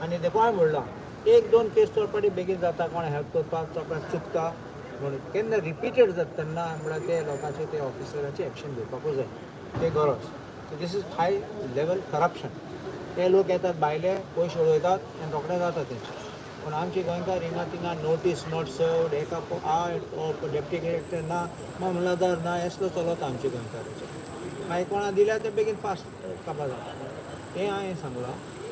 आनी देखो हांवें म्हणलां एक दोन केस चडपाटी बेगीन जाता कोण हेल्प करपाक चडपाटी चुकता म्हणून केन्ना रिपिटेड जाता तेन्ना म्हळ्यार ते लोकांचे ते ऑफिसराची एक्शन घेवपाकूच जाय ते गरज this is high level corruption ते लोक येतात भायले पयशे उडयतात आनी रोखडें जाता तेंचे पूण आमचे गोंयकार हिंगा थिंगा नोटीस नॉट सर्वड एका डेप्टी कलेक्टर ना मामलादार ना असलो चलता आमचे गोंयकाराचे मागीर कोणा दिल्यार ते बेगीन फास्ट काबार जाता तें हांवें सांगलां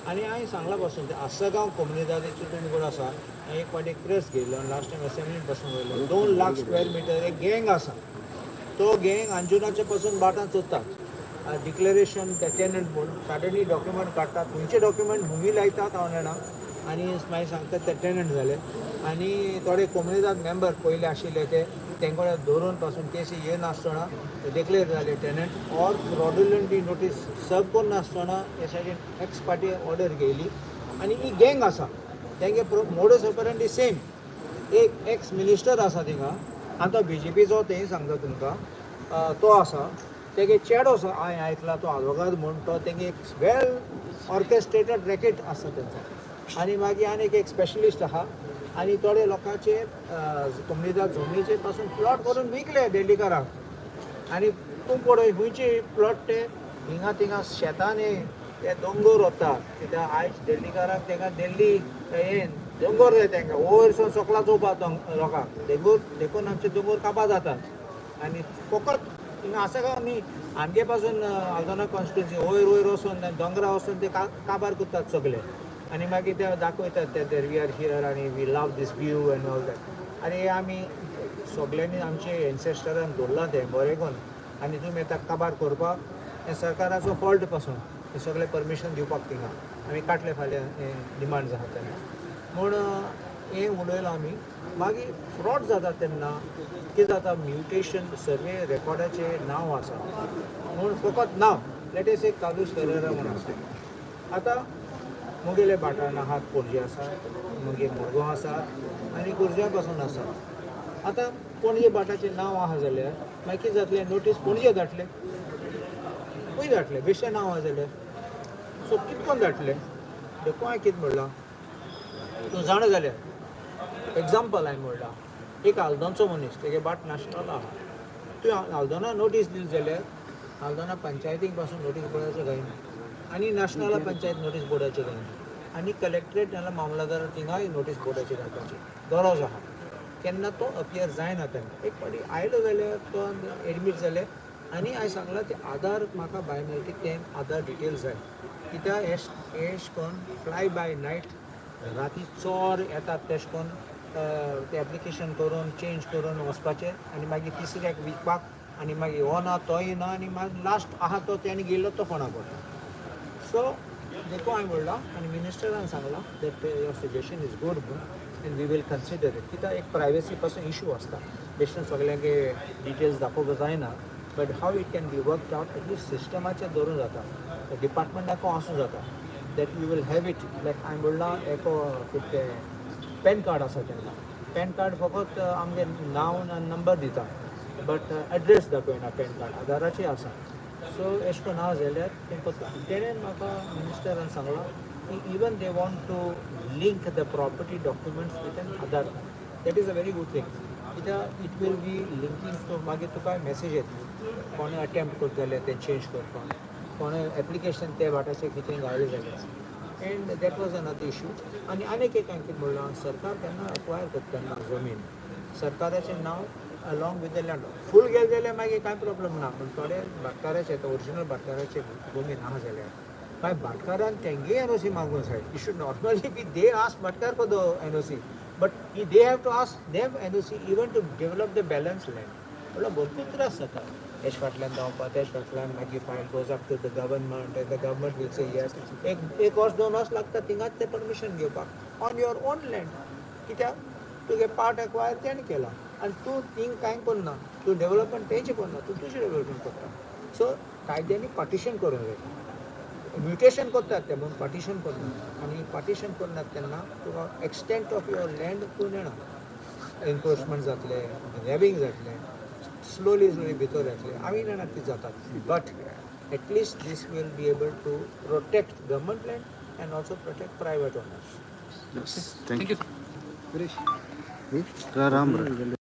आनी हांवें सांगला पासून ते आसगांव कम्युनिटीचे तुमी कोण आसा हांवें एक फावटी प्रेस घेयलो आनी लास्ट टायम असेंब्लीन पासून वयलो 2 लाख स्क्वेअर मिटर एक गँग आसा तो गँग अंजुनाचे पासून बाटां चोतात डिक्लेरेशन टेनंट म्हूण सडनली डॉक्युमेंट काडटात खंयचे डॉक्युमेंट हुंगी लायतात हांव जाणा आनी मागीर सांगतात ते टेनंट जाले आनी थोडे कम्युनिटाक मेंबर पयले आशिल्ले ते तेंकडे धरून पासून केसी येनासतना डिक्लेअर जाले टेनंट ऑर फ्रॉडुलंटली नोटीस सर्व करून नासतना हे सायडीन एक्स पार्टी ऑर्डर घेयली आनी ही गँग आसा तेंगे मोडस ऑपरंडी सेम एक एक्स मिनिस्टर आसा थिंगा आनी तो BJPचो तेंय सांगता तुमकां तो आसा तेगे चेडो आसा हांवें आयकला तो आदवोगाद म्हूण तो तेंगे एक वेल ऑर्केस्ट्रेटेड रॅकेट आसा तेंचो आनी मागीर आनी एक स्पेशलिस्ट आहा आनी थोडे लोकांचे कम्युनिटा जमनीचे पासून प्लॉट करून विकले दिल्लीकाराक आनी तूं पळय खंयचे प्लॉट ते हिंगा थिंगा शेतांनी ते दोंगर वतात कित्याक आयज दिल्लीकाराक तांकां दिल्ली हें दोंगर जाय तांकां वयरसून सकला चोवपाक लोकांक देखून आमचे दोंगर काबार जातात आनी फकत हिंगा आसा काय न्ही आमगे पासून आल्दोना कॉन्स्टिट्युन्सी वयर वचून दोंगरा वचून ते काबार करतात सगळे आनी मागीर ते दाखयतात ते वी आर हियर आनी we love this view and all that आनी आमी सगळ्यांनी आमचे एन्सेस्टरान दवरला तें बरें करून आनी तुमी येता काबार करपाक हें सरकाराचो फॉल्ट पासून हे सगळें परमिशन दिवपाक थिंगा आमी काटले फाल्यां हें डिमांड आसा तेन्ना म्हूण हें उलयलां आमी मागीर फ्रॉड जाता तेन्ना कितें जाता म्युटेशन सर्वे रेकॉर्डाचे नांव आसा म्हूण फकत नांव लेटेस्ट एक कालूस फेरेरा म्हूण आसा आतां मुगेले भाटाण आहात पणजे आसा मुगे मुरगांव आसा आनी गुरज्या पासून आसा आतां पणजे भाटाचें नांव आहा जाल्यार मागीर कितें जातलें नोटीस पणजे धाडटले खंय धाडटले बेश्टें नांव आहा जाल्यार सो कितकोन धाडटले देखून हांवें कितें म्हणलां तूं जाणा जाल्यार एग्जाम्पल हांवें म्हणलां एक आल्दोनचो मनीस तेगे बाट नाशनल आहा तुवें आल्दोना नोटीस दिली जाल्यार आल्दोना पंचायतीक पासून नोटीस बोर्डाचेर जायना आनी नॅशनला पंचायत नोटीस बोर्डाचेर जायना आनी कलेक्टरेट नाल्यार मामलादार थिंगाय नोटीस बोर्डाचेर घालपाची गरज आहा केन्ना तो अपियर जायना तेन्ना एक फावटी आयलो जाल्यार तो एडमीट जाले आनी हांवें सांगलां ते आधार म्हाका बायोमेट्रीक ते आधार डिटेल्स जाय कित्याक एश कोन्न फ्लाय बाय नायट राती चोर येतात तेश कोन्न ते एप्लिकेशन करून चेंज करून वचपाचें आनी मागीर तिसऱ्याक विकपाक आनी मागीर हो ना तोय ना आनी मागीर लास्ट आहा तो तेणी गेल्लो तो फोंडा पडटा सो देखो हांवें म्हणलां आनी मिनिस्टरान सांगलां that your suggestion is good and we will consider it कित्याक एक प्रायवेसी पासून इशू आसता बेश्टें सगळ्यांगे डिटेल्स दाखोवंक जायना but how it can be worked out at least सिस्टमाचेर धरून जाता डिपार्टमेंटाको आसूं जाता that we will have it like हांवें म्हणलां एको कितें पॅन कार्ड आसा तेन्ना पॅन कार्ड फकत आमगे नांव आनी नंबर दिता बट एड्रेस दाखयना पॅन कार्ड आधाराचेर आसा सो एश कोन्न आहा जाल्यार तें करता तेणें म्हाका मिनिस्टरान सांगलां की even they want to link the property documents with an Aadhaar that is a very good thing कित्याक it will be linking to मागीर तुका मॅसेज येता कोणें अटेम्प्ट करता जाल्यार तें चेंज करपाक कोणें एप्लिकेशन ते वाटाचेर कितें घालें जाल्यार end that was another issue आनी एक हांवें कितें म्हणलां सरकार केन्ना अक्वायर करता तेन्ना जमीन सरकाराचें नांव अलॉंग विथ द लँड फूल गेले जाल्यार मागीर कांय प्रॉब्लम ना पूण थोडे भाटकाराचे ओरिजिनल भाटकाराचे जमीन आहा जाल्यार मागीर भाटकारान तेंगे NOC मागूंक जाय you should normally be they ask भाटकार for the NOC but they have to ask them NOC even to develop the balance land म्हळ्यार भरपूर त्रास जाता एश फाटल्यान धांवपा तेश फाटल्यान मागीर file goes up to the government the government will say yes एक वर्स 2 वर्स लागता थिंगाच ते परमिशन घेवपाक ऑन युअर ओन लँड कित्याक तुगे पार्ट एक्वायर तेणें केला आनी तूं थिंग कांय करना तूं डेवलपमेंट तेंचें करना तूं तुजें डेवलपमेंट करता सो कायद्यांनी पार्टिशन करूंक जाय म्युटेशन करतात ते म्हणून पार्टिशन करनात आनी पार्टिशन करनात तेन्ना तुका एक्सटेंट ऑफ युअर लँड तूं नेणा एनक्रोचमेंट जातलें रॅबिंग जातलें स्लोली भितर येतलें आमी जाणात ती जातात but at least this will be able to protect government land and also protect private owners. Yes. Thank you. Suresh. Raram.